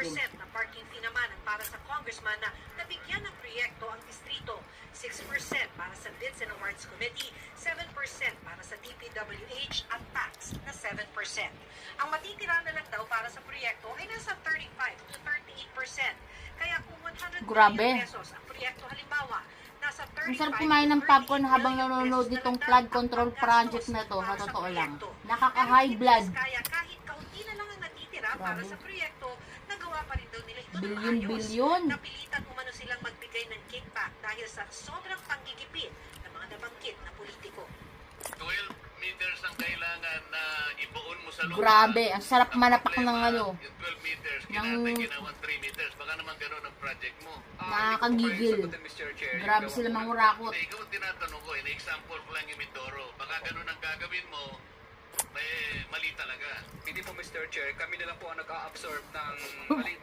10% na parking fee naman ang para sa congressman na nabigyan ng proyekto ang distrito. 6% para sa Bids and Awards Committee, 7% para sa DPWH at tax na 7%. Ang matitira na lang daw para sa proyekto ay nasa 35 to 38%. Kaya kung 100 Grabe. million pesos ang proyekto halimbawa, nasa 35 Ang sarap kumain ng popcorn habang million nanonood pesos nitong na flood lang control ang project gastos na to. Sa para sa totoo lang. proyekto. Nakaka-high Pero blood. Kaya kahit kaunti na lang ang natitira para Grabe. sa proyekto, nagawa pa rin daw nila ito ng Bilyon-bilyon. ayos. Napilitan umano silang magbigay ng kickback dahil sa sobrang panggigipit ng mga nabanggit na politiko. 12 meters ang kailangan na ibuon mo sa lupa. Grabe, ang sarap Ang manapak ng problema, ano. Yung 12 meters, Ng- ginawang 3 meters. Baka naman gano'n ang project mo. Nakakagigil. Grabe sila mangurakot. Hindi, ikaw ang tinatanong ko. In-example ko lang yung Mindoro. Baka gano'n ang gagawin mo, may mali talaga. Hindi po, Mr. Chair, kami na lang po ang nag-a-absorb ng mali